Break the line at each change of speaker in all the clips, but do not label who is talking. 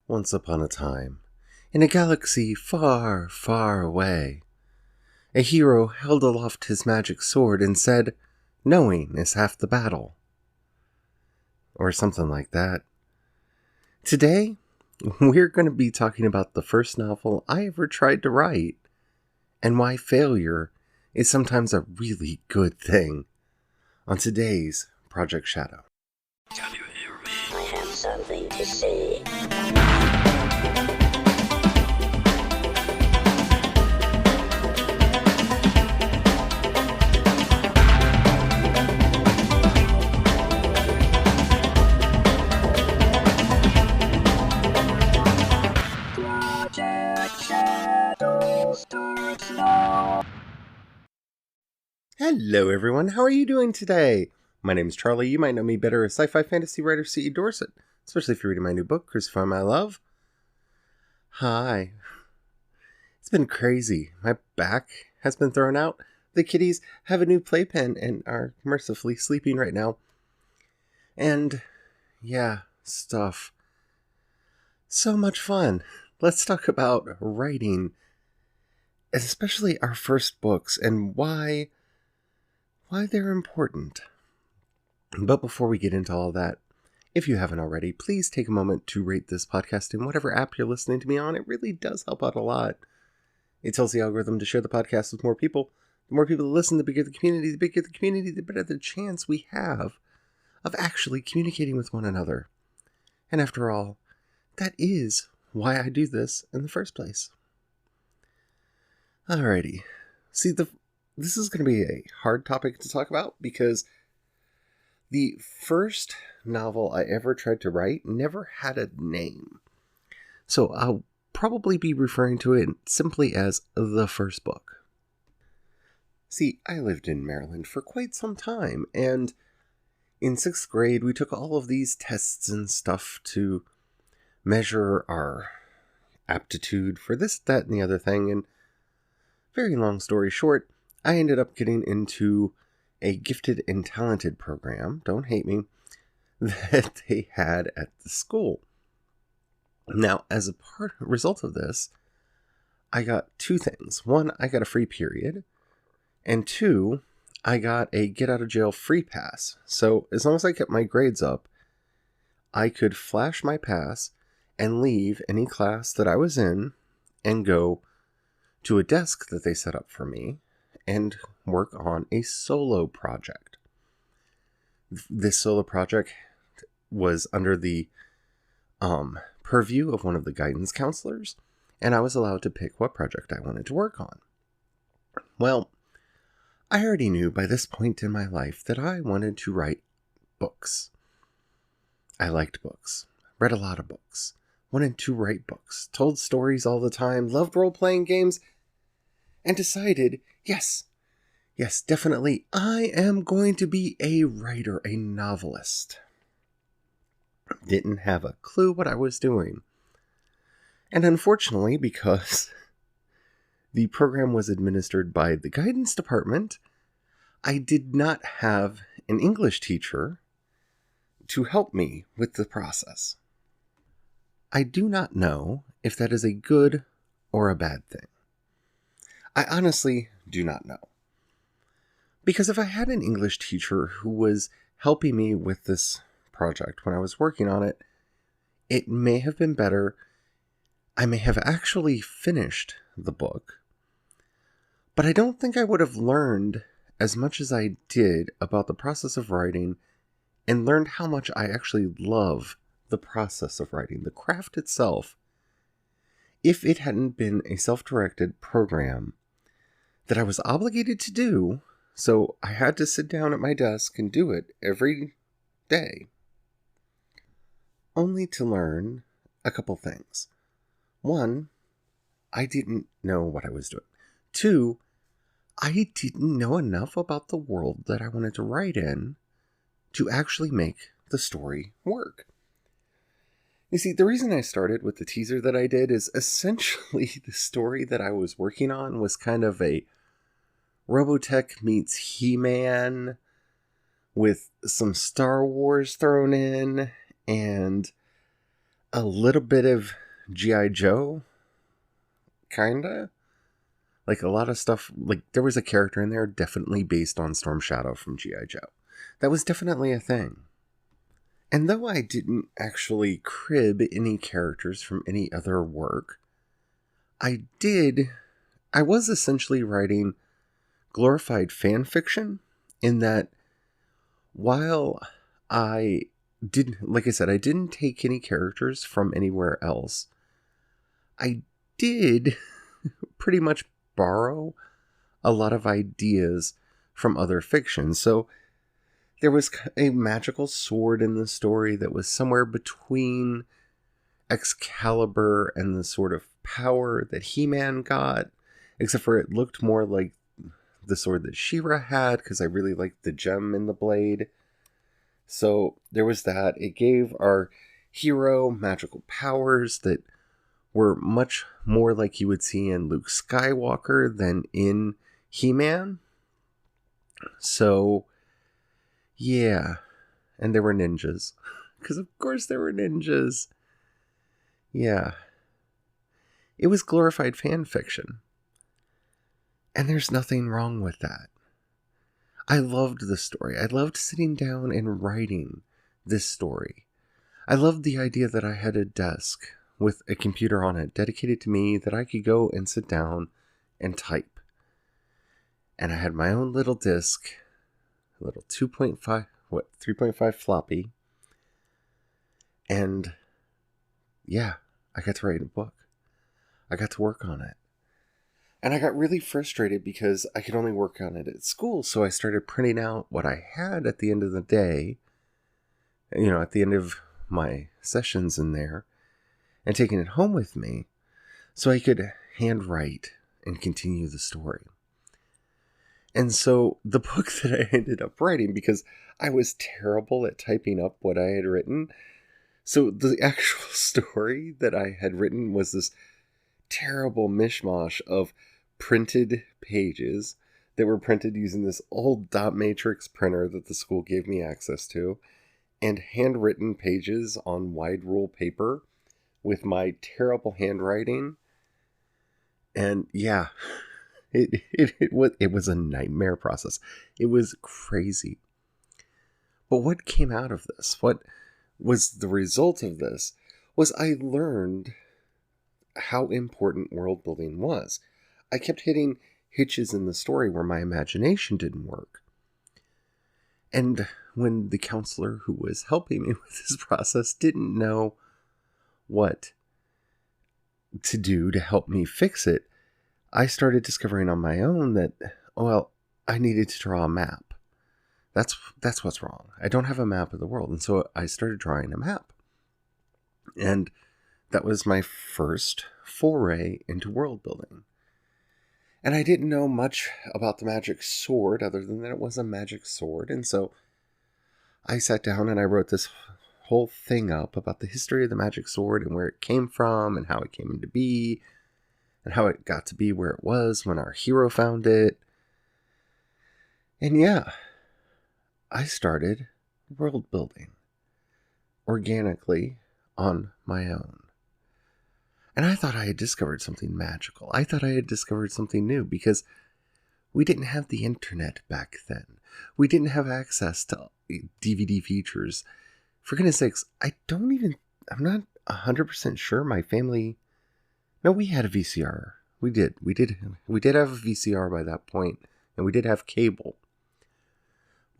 Once upon a time, in a galaxy far, far away, a hero held aloft his magic sword and said, "Knowing is half the battle." Or something like that. Today, we're going to be talking about the first novel I ever tried to write, and why failure is sometimes a really good thing, on today's Project Shadow.
Can you hear me? I have something to say. Project Shadow starts now.
Hello everyone, how are you doing today? My name is Charlie. You might know me better as sci-fi fantasy writer C.E. Dorset, especially if you're reading my new book, Crucify My Love. Hi. It's been crazy. My back has been thrown out. The kitties have a new playpen and are mercifully sleeping right now. And, yeah, stuff. So much fun. Let's talk about writing, especially our first books, and why they're important. But before we get into all that, if you haven't already, please take a moment to rate this podcast in whatever app you're listening to me on. It really does help out a lot. It tells the algorithm to share the podcast with more people. The more people that listen, the bigger the community. The bigger the community, the better the chance we have of actually communicating with one another. And after all, that is why I do this in the first place. Alrighty. See, this is going to be a hard topic to talk about because the first novel I ever tried to write never had a name. So I'll probably be referring to it simply as the first book. See, I lived in Maryland for quite some time, and in 6th grade we took all of these tests and stuff to measure our aptitude for this, that, and the other thing, and very long story short, I ended up getting into a gifted and talented program, don't hate me, that they had at the school. Now, as a result of this, I got two things. One, I got a free period, and two, I got a get out of jail free pass. So as long as I kept my grades up, I could flash my pass and leave any class that I was in and go to a desk that they set up for me and work on a solo project. This solo project was under the purview of one of the guidance counselors, and I was allowed to pick what project I wanted to work on. Well, I already knew by this point in my life that I wanted to write books. I liked books, read a lot of books, wanted to write books, told stories all the time, loved role-playing games, and decided, yes, definitely, I am going to be a writer, a novelist. Didn't have a clue what I was doing. And unfortunately, because the program was administered by the guidance department, I did not have an English teacher to help me with the process. I do not know if that is a good or a bad thing. I honestly do not know. Because if I had an English teacher who was helping me with this project when I was working on it, it may have been better. I may have actually finished the book, but I don't think I would have learned as much as I did about the process of writing and learned how much I actually love the process of writing, the craft itself, if it hadn't been a self-directed program that I was obligated to do, so I had to sit down at my desk and do it every day, only to learn a couple things. One, I didn't know what I was doing. Two, I didn't know enough about the world that I wanted to write in to actually make the story work. You see, the reason I started with the teaser that I did is essentially the story that I was working on was kind of a Robotech meets He-Man with some Star Wars thrown in, and a little bit of G.I. Joe, kinda. Like a lot of stuff, like there was a character in there definitely based on Storm Shadow from G.I. Joe. That was definitely a thing. And though I didn't actually crib any characters from any other work, I was essentially writing glorified fan fiction in that while I didn't, like I said, I didn't take any characters from anywhere else. I did pretty much borrow a lot of ideas from other fiction. So there was a magical sword in the story that was somewhere between Excalibur and the sort of power that He-Man got, except for it looked more like the sword that She-Ra had, because I really liked the gem in the blade. So there was that. It gave our hero magical powers that were much more like you would see in Luke Skywalker than in He-Man. So, yeah. And there were ninjas. Because of course there were ninjas. Yeah. It was glorified fan fiction. And there's nothing wrong with that. I loved the story. I loved sitting down and writing this story. I loved the idea that I had a desk with a computer on it dedicated to me that I could go and sit down and type. And I had my own little disk, a little 3.5 floppy. And yeah, I got to write a book. I got to work on it. And I got really frustrated because I could only work on it at school. So I started printing out what I had at the end of the day, at the end of my sessions in there, and taking it home with me so I could handwrite and continue the story. And so the book that I ended up writing, because I was terrible at typing up what I had written, so the actual story that I had written was this terrible mishmash of printed pages that were printed using this old dot matrix printer that the school gave me access to, and handwritten pages on wide rule paper with my terrible handwriting. And yeah, it was a nightmare process. It was crazy. But what came out of this, what was the result of this, was I learned how important world building was. I kept hitting hitches in the story where my imagination didn't work. And when the counselor who was helping me with this process didn't know what to do to help me fix it, I started discovering on my own that, I needed to draw a map. That's what's wrong. I don't have a map of the world. And so I started drawing a map. And that was my first foray into world building. And I didn't know much about the magic sword other than that it was a magic sword. And so I sat down and I wrote this whole thing up about the history of the magic sword and where it came from and how it came into be and how it got to be where it was when our hero found it. And yeah, I started world building organically on my own. And I thought I had discovered something magical. I thought I had discovered something new because we didn't have the internet back then. We didn't have access to DVD features. For goodness sakes, I'm not 100% sure my family... No, we had a VCR. We did have a VCR by that point, and we did have cable.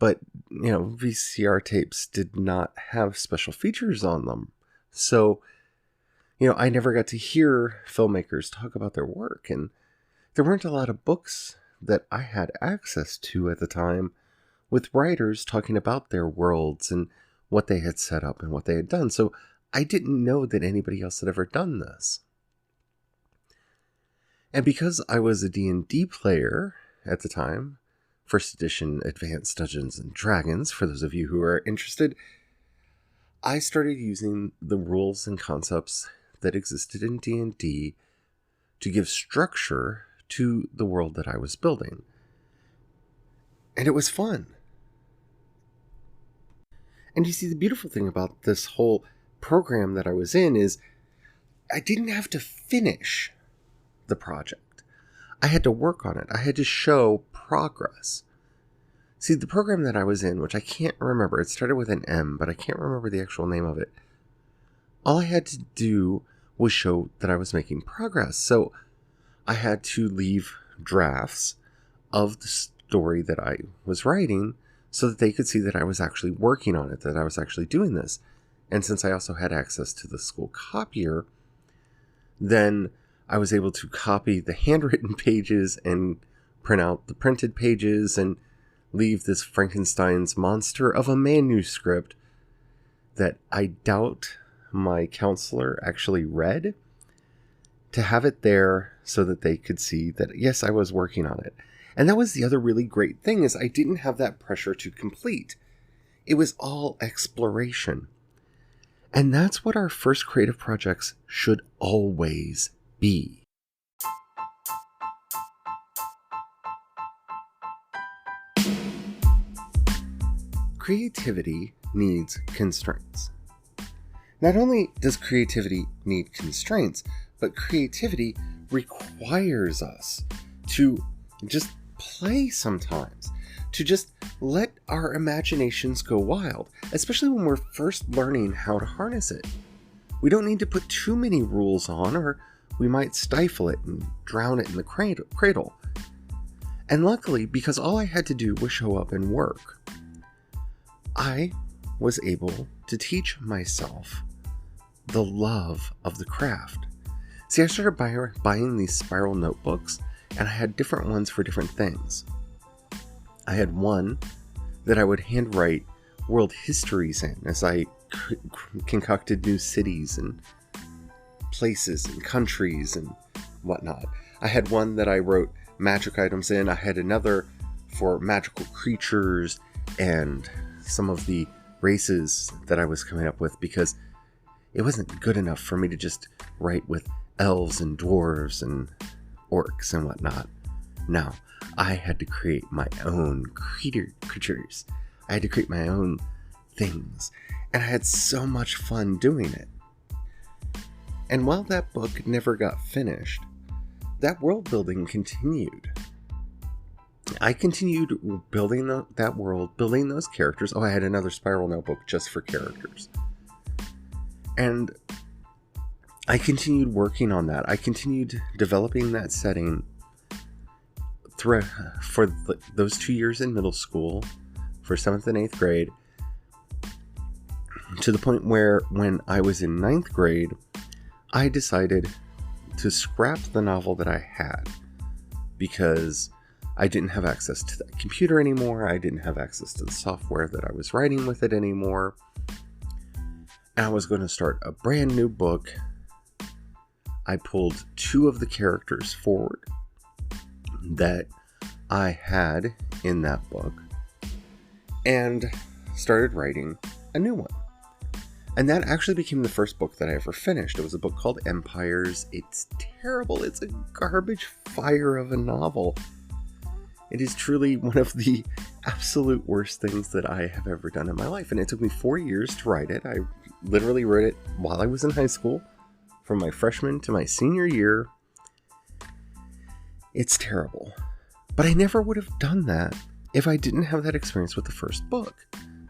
But, VCR tapes did not have special features on them. So, I never got to hear filmmakers talk about their work, and there weren't a lot of books that I had access to at the time with writers talking about their worlds and what they had set up and what they had done. So I didn't know that anybody else had ever done this. And because I was a D&D player at the time, first edition Advanced Dungeons and Dragons, for those of you who are interested, I started using the rules and concepts that existed in D&D to give structure to the world that I was building. And it was fun. And you see, the beautiful thing about this whole program that I was in is I didn't have to finish the project. I had to work on it. I had to show progress. See, the program that I was in, which I can't remember, it started with an M, but I can't remember the actual name of it. All I had to do was show that I was making progress. So I had to leave drafts of the story that I was writing so that they could see that I was actually working on it, that I was actually doing this. And since I also had access to the school copier, then I was able to copy the handwritten pages and print out the printed pages and leave this Frankenstein's monster of a manuscript that I doubt my counselor actually read, to have it there so that they could see that, yes, I was working on it. And that was the other really great thing, is I didn't have that pressure to complete. It was all exploration. And that's what our first creative projects should always be. Creativity needs constraints. Not only does creativity need constraints, but creativity requires us to just play sometimes, to just let our imaginations go wild, especially when we're first learning how to harness it. We don't need to put too many rules on, or we might stifle it and drown it in the cradle. And luckily, because all I had to do was show up and work, I was able to teach myself the love of the craft. See, I started buying these spiral notebooks, and I had different ones for different things. I had one that I would handwrite world histories in as I concocted new cities and places and countries and whatnot. I had one that I wrote magic items in. I had another for magical creatures and some of the races that I was coming up with, because it wasn't good enough for me to just write with elves and dwarves and orcs and whatnot. No, I had to create my own creatures. I had to create my own things. And I had so much fun doing it. And while that book never got finished, that world building continued. I continued building that world, building those characters. Oh, I had another spiral notebook just for characters. And I continued working on that. I continued developing that setting for those 2 years in middle school, for 7th and 8th grade, to the point where when I was in 9th grade, I decided to scrap the novel that I had because I didn't have access to that computer anymore. I didn't have access to the software that I was writing with it anymore. And I was going to start a brand new book. I pulled 2 of the characters forward that I had in that book and started writing a new one. And that actually became the first book that I ever finished. It was a book called Empires. It's terrible. It's a garbage fire of a novel. It is truly one of the absolute worst things that I have ever done in my life. And it took me 4 years to write it. I literally wrote it while I was in high school, from my freshman to my senior year. It's terrible. But I never would have done that if I didn't have that experience with the first book.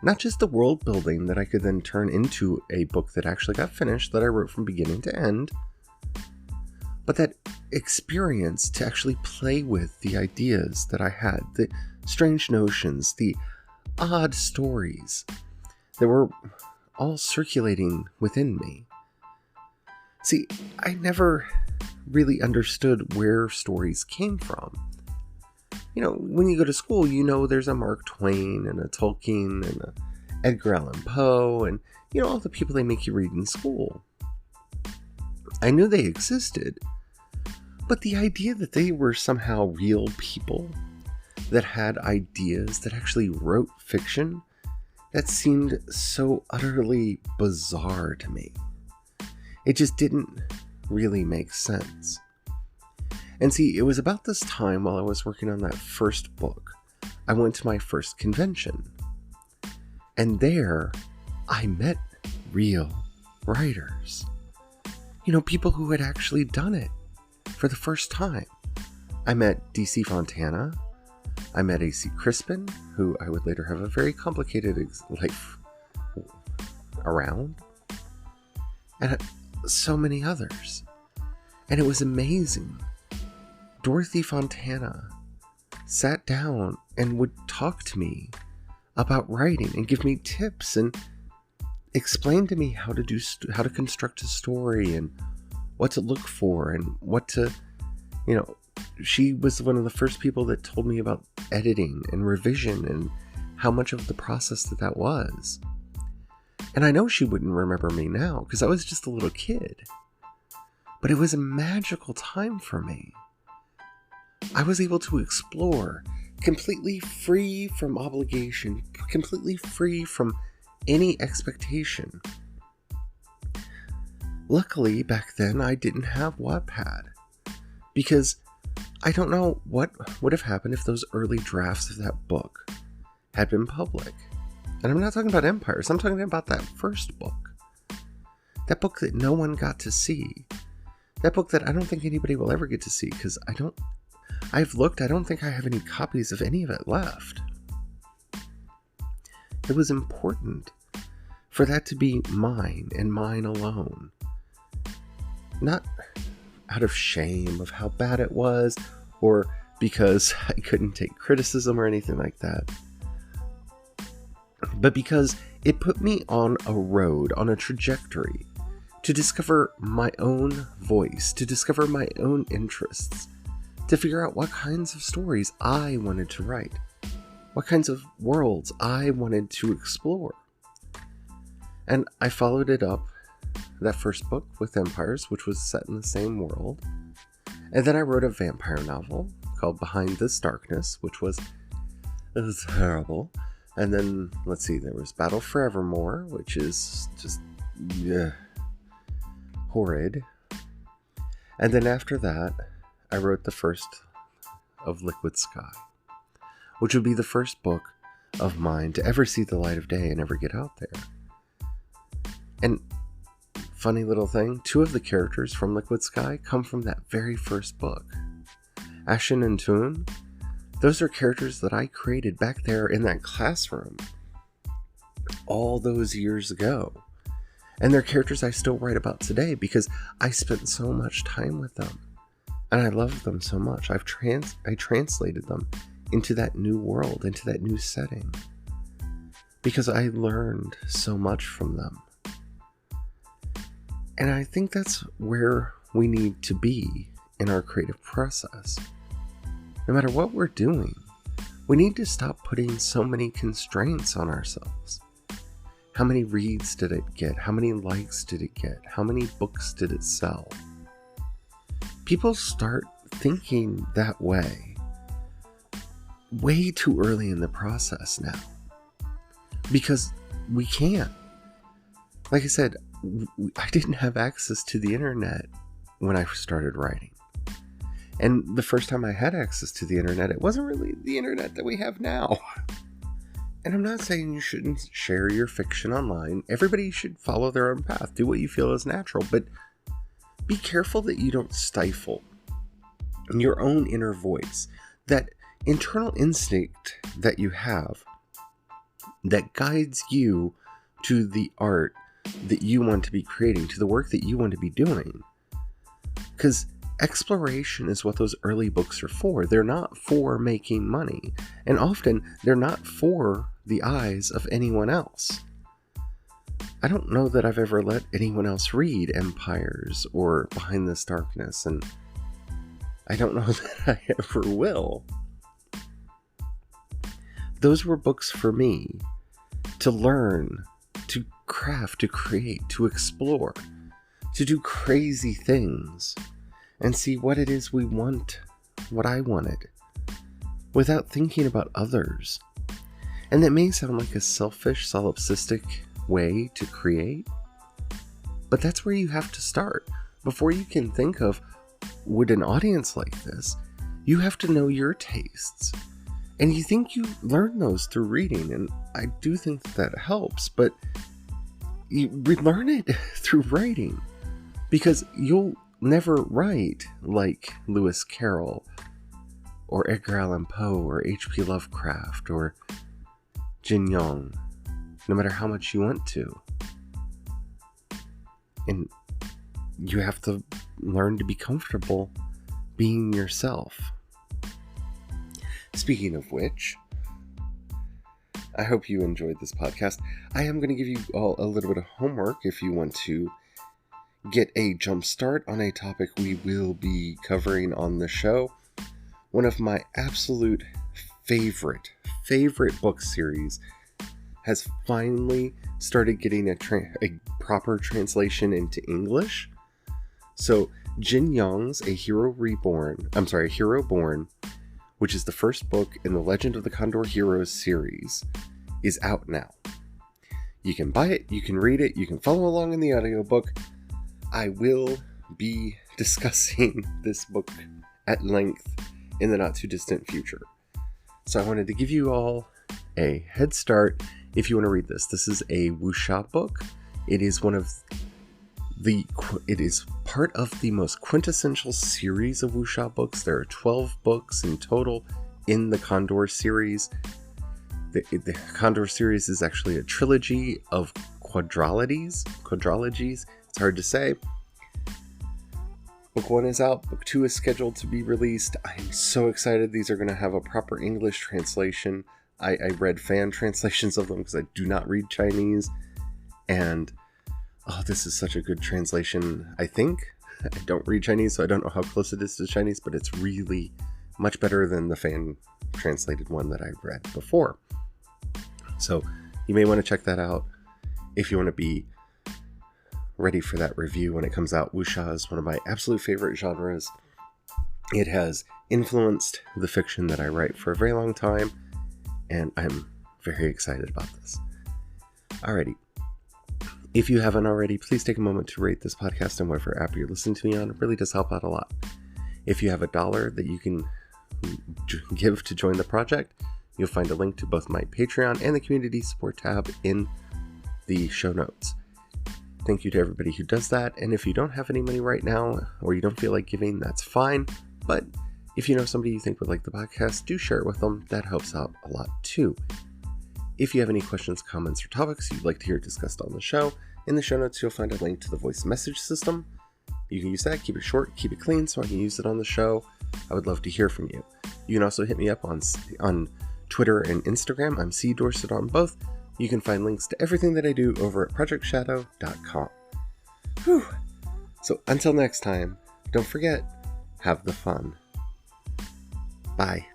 Not just the world building that I could then turn into a book that actually got finished, that I wrote from beginning to end, but that experience to actually play with the ideas that I had, the strange notions, the odd stories that were all circulating within me. See, I never really understood where stories came from. You know, when you go to school, you know there's a Mark Twain and a Tolkien and a Edgar Allan Poe and, you know, all the people they make you read in school. I knew they existed, but the idea that they were somehow real people that had ideas, that actually wrote fiction, that seemed so utterly bizarre to me. It just didn't really make sense. And see, it was about this time, while I was working on that first book, I went to my first convention. And there, I met real writers. People who had actually done it for the first time. I met DC Fontana. I met AC Crispin, who I would later have a very complicated life around. And so many others. And it was amazing. Dorothy Fontana sat down and would talk to me about writing and give me tips and explain to me how to construct a story and what to look for and what to, she was one of the first people that told me about editing and revision and how much of the process that was. And I know she wouldn't remember me now because I was just a little kid. But it was a magical time for me. I was able to explore completely free from obligation, completely free from any expectation. Luckily, back then, I didn't have Wattpad, because I don't know what would have happened if those early drafts of that book had been public. And I'm not talking about Empires, I'm talking about that first book. That book that no one got to see. That book that I don't think anybody will ever get to see, because I've looked, I don't think I have any copies of any of it left. It was important for that to be mine and mine alone. Not out of shame of how bad it was, or because I couldn't take criticism or anything like that, but because it put me on a road, on a trajectory, to discover my own voice, to discover my own interests, to figure out what kinds of stories I wanted to write, what kinds of worlds I wanted to explore. And I followed it up, that first book, with Empires, which was set in the same world. And then I wrote a vampire novel called Behind This Darkness, which was terrible. And then, let's see, there was Battle for Evermore, which is just horrid. And then after that, I wrote the first of Liquid Sky, which would be the first book of mine to ever see the light of day and ever get out there. And funny little thing, 2 of the characters from Liquid Sky come from that very first book. Ashen and Toon, those are characters that I created back there in that classroom all those years ago. And they're characters I still write about today because I spent so much time with them. And I love them so much. I translated them into that new world, into that new setting, because I learned so much from them. And I think that's where we need to be in our creative process. No matter what we're doing, we need to stop putting so many constraints on ourselves. How many reads did it get? How many likes did it get? How many books did it sell? People start thinking that way too early in the process now, because we can't. Like I said, I didn't have access to the internet when I started writing. And the first time I had access to the internet, it wasn't really the internet that we have now. And I'm not saying you shouldn't share your fiction online. Everybody should follow their own path. Do what you feel is natural. But be careful that you don't stifle your own inner voice, that internal instinct that you have that guides you to the art that you want to be creating, to the work that you want to be doing. Because exploration is what those early books are for. They're not for making money. And often they're not for the eyes of anyone else. I don't know that I've ever let anyone else read Empires or Behind This Darkness, and I don't know that I ever will. Those were books for me to learn, to craft, to create, to explore, to do crazy things, and see what it is we want, what I wanted, without thinking about others. And that may sound like a selfish, solipsistic way to create, but that's where you have to start. Before you can think of, would an audience like this, you have to know your tastes. And you think you learn those through reading, and I do think that helps, but you relearn it through writing, because you'll never write like Lewis Carroll or Edgar Allan Poe or H.P. Lovecraft or Jin Yong, no matter how much you want to. And you have to learn to be comfortable being yourself. Speaking of which, I hope you enjoyed this podcast. I am going to give you all a little bit of homework if you want to get a jump start on a topic we will be covering on the show. One of my absolute favorite book series has finally started getting a proper translation into English. So Jin Yong's Hero Born, which is the first book in the Legend of the Condor Heroes series, is out now. You can buy it, you can read it, you can follow along in the audiobook. I will be discussing this book at length in the not too distant future. So I wanted to give you all a head start if you want to read this. This is a wuxia book. It is part of the most quintessential series of wuxia books. There are 12 books in total in the Condor series. The Condor series is actually a trilogy of quadrilogies. It's hard to say. Book 1 is out. Book 2 is scheduled to be released. I'm so excited. These are going to have a proper English translation. I read fan translations of them because I do not read Chinese. And, this is such a good translation, I think. I don't read Chinese, so I don't know how close it is to Chinese, but it's really much better than the fan translated one that I've read before. So you may want to check that out if you want to be ready for that review when it comes out. Wuxia is one of my absolute favorite genres. It has influenced the fiction that I write for a very long time, and I'm very excited about this. Alrighty. If you haven't already, please take a moment to rate this podcast on whatever app you're listening to me on. It really does help out a lot. If you have $1 that you can give to join the project, you'll find a link to both my Patreon and the community support tab in the show notes. Thank you to everybody who does that. And if you don't have any money right now, or you don't feel like giving, that's fine. But if you know somebody you think would like the podcast, do share it with them. That helps out a lot too. If you have any questions, comments, or topics you'd like to hear discussed on the show, in the show notes you'll find a link to the voice message system. You can use that, keep it short, keep it clean, so I can use it on the show. I would love to hear from you. You can also hit me up on Twitter and Instagram. I'm C. Dorset on both. You can find links to everything that I do over at projectshadow.com. Whew. So until next time, don't forget, have the fun. Bye.